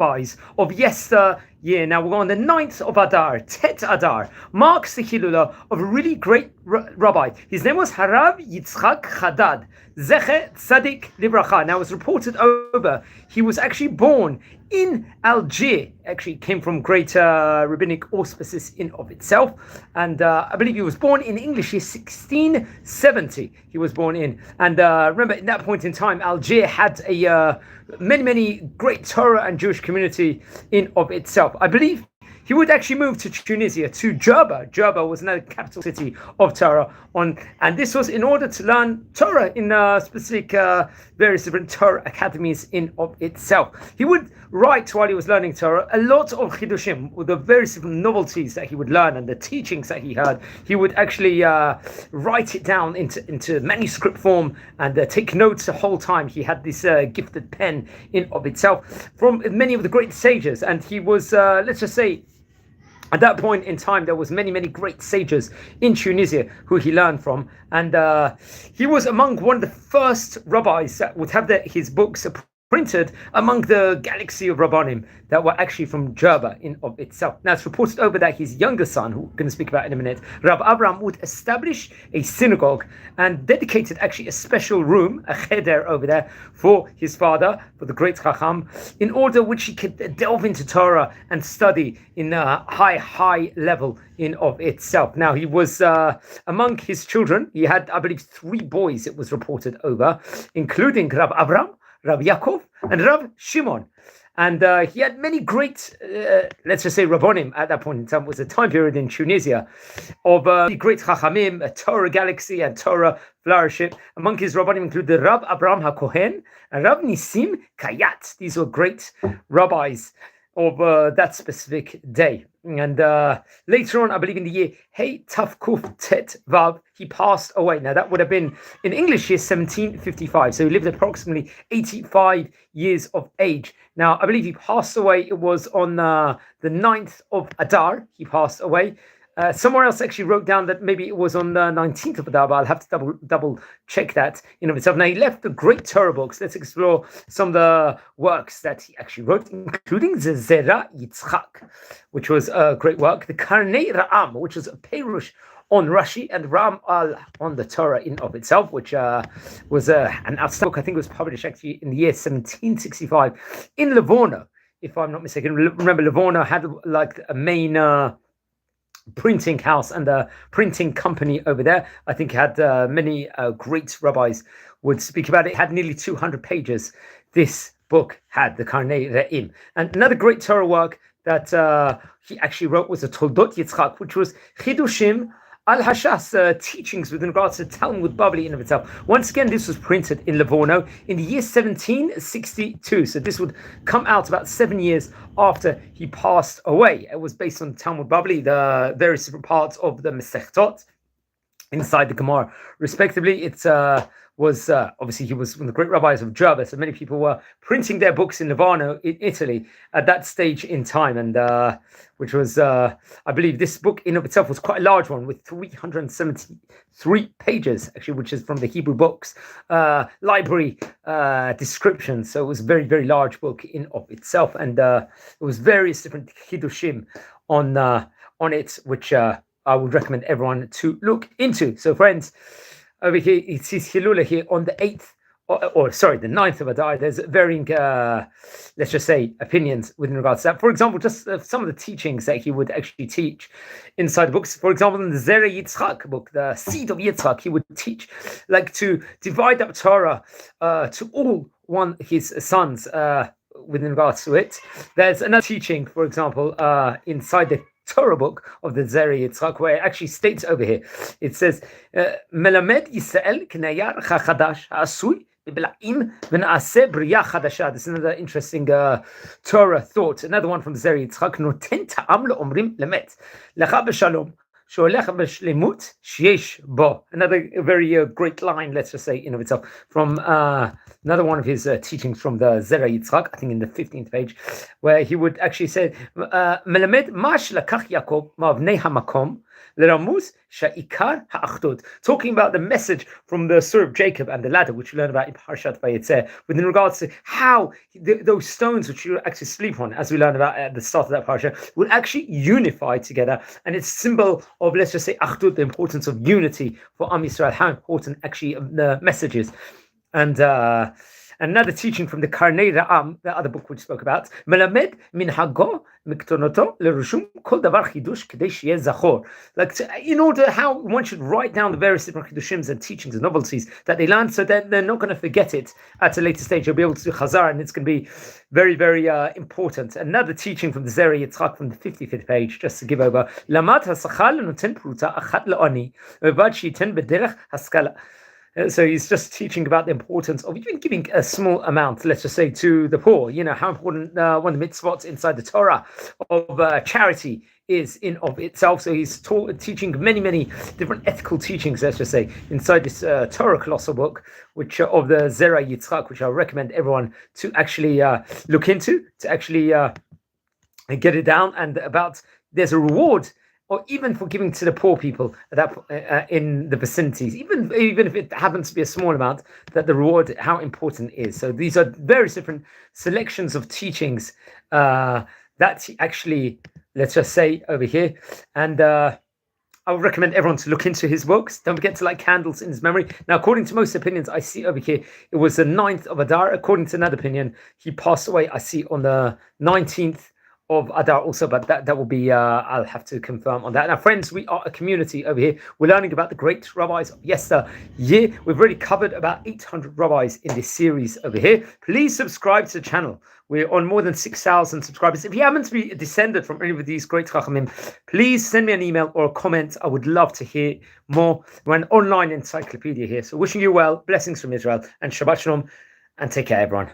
rabbis of yesteryear. Now we're on the 9th of Adar, Tet Adar, marks the Hilula of a really great rabbi. His name was Rabbi Yitzchak Hadad Z'tl Tzadik Libracha. Now it was reported over he was actually born in Algiers. Actually came from great rabbinic auspices in of itself, and I believe he was born in English year 1670. He was born in, and remember at that point in time, Algiers had a many great Torah and Jewish community in of itself. I believe he would actually move to Tunisia, to Jerba. Jerba was another capital city of Torah, and this was in order to learn Torah in specific various different Torah academies in of itself. He would write while he was learning Torah a lot of chidushim, with the various different novelties that he would learn and the teachings that he heard. He would actually write it down into manuscript form and take notes the whole time. He had this gifted pen in of itself from many of the great sages, and he was, let's just say, at that point in time, there was many great sages in Tunisia who he learned from, and he was among one of the first rabbis that would have his books printed among the galaxy of Rabbanim that were actually from Jerba in of itself. Now it's reported over that his younger son, who we're going to speak about in a minute, Rabbi Abraham, would establish a synagogue and dedicated actually a special room, a cheder over there, for his father, for the great Chacham, in order which he could delve into Torah and study in a high level in of itself. Now he was among his children, he had, I believe, 3 boys, it was reported over, including Rabbi Abraham, Rabbi Yaakov, and Rabbi Shimon. And he had many great, let's just say, Rabbonim at that point in time. It was a time period in Tunisia of great Chachamim, a Torah galaxy and Torah flourishing. Among his Rabbonim include the Rab Abraham HaKohen and Rab Nisim Kayat. These were great rabbis of that specific day. And later on, I believe in the year Hey Tafkuf Tet Vav, he passed away. Now that would have been in English year 1755. So he lived approximately 85 years of age. Now I believe he passed away. It was on the 9th of Adar. He passed away. Somewhere else actually wrote down that maybe it was on the 19th of Adar, but I'll have to double check that in of itself. Now he left the great Torah books. Let's explore some of the works that he actually wrote, including the Zera Yitzchak, which was a great work. The Karnei Ra'am, which was a Perush on Rashi, and Ram al on the Torah in of itself, which was an outstanding book. I think it was published actually in the year 1765 in Livorno, if I'm not mistaken. Remember, Livorno had like a main printing house and a printing company over there. I think it had many great rabbis would speak about it. It had nearly 200 pages. This book had the Karnei Re'im. And another great Torah work that he actually wrote was the Toldot Yitzchak, which was Chidushim Al-Hashas, teachings with regards to Talmud Bavli in of itself. Once again, this was printed in Livorno in the year 1762. So this would come out about 7 years after he passed away. It was based on Talmud Bavli, the various different parts of the Masechtot inside the Gemara, respectively. It was obviously he was one of the great rabbis of Jerba, so many people were printing their books in Livorno in Italy at that stage in time, and which was I believe this book in of itself was quite a large one with 373 pages actually, which is from the Hebrew books library description. So it was a very large book in of itself, and it was various different chidushim on it, which I would recommend everyone to look into. So friends, over here, it's his Hilula here on the 8th, the 9th of Adar. There's varying, let's just say, opinions with regards to that. For example, just some of the teachings that he would actually teach inside the books. For example, in the Zera Yitzchak book, the seed of Yitzchak, he would teach like to divide up Torah to all his sons with regards to it. There's another teaching, for example, inside the Torah book of the Zera Yitzchak, where it actually states over here, it says, Melamed Yisrael Knayar Chachadash Asui Biblaim V'Naaseh B'Riyah Chadasha. This is another interesting Torah thought. Another one from the Zera Yitzchak, Noten Ta'am Le'omrim Lemet Lecha B'Shalom Sho'olech B'Shlemut Sheyesh Bo. Another very great line, let's just say, in of itself, from another one of his teachings from the Zera Yitzchak, I think in the 15th page, where he would actually say, Melamed Mash Lakach Yaakov Ma'avnei Hamakom Leramuz sha'ikar ha'achdut, talking about the message from the story of Jacob and the ladder, which we learn about in Parshat Vayetzeh, within regards to how those stones which you actually sleep on, as we learned about at the start of that parsha, will actually unify together, and it's symbol of, let's just say, achdut, the importance of unity for Am Yisrael, how important actually the message is. And another teaching from the Karnei Ra'am, the other book we spoke about, Melamed minhago miktonoto lerushum kol davar chidush kedei sheyeh zachor. Like, in order how one should write down the various different chidushims and teachings and novelties that they learn, so that they're not going to forget it at a later stage. You'll be able to do chazar, and it's going to be very, very important. Another teaching from the Zera Yitzchak from the 55th page, just to give over. Lamad hasachal noten pruta achat laoni vevad shiten bederech haskala. So he's just teaching about the importance of even giving a small amount, let's just say, to the poor. You know, how important one of the mitzvot inside the Torah of charity is in of itself. So he's teaching many different ethical teachings, let's just say, inside this Torah colossal book, which of the Zera Yitzchak, which I recommend everyone to actually look into, to actually get it down. And about there's a reward, or even for giving to the poor people that in the vicinities, even if it happens to be a small amount, that the reward, how important it is. So these are various different selections of teachings that actually, let's just say, over here. And I would recommend everyone to look into his books. Don't forget to light candles in his memory. Now, according to most opinions, I see over here, it was the 9th of Adar. According to another opinion, he passed away, I see, on the 19th of Adar also, but that will be, I'll have to confirm on that. Now, friends, we are a community over here. We're learning about the great rabbis of yesteryear. We've already covered about 800 rabbis in this series over here. Please subscribe to the channel. We're on more than 6,000 subscribers. If you happen to be descended from any of these great chachamim, please send me an email or a comment. I would love to hear more. We're an online encyclopedia here. So wishing you well, blessings from Israel, and Shabbat Shalom, and take care, everyone.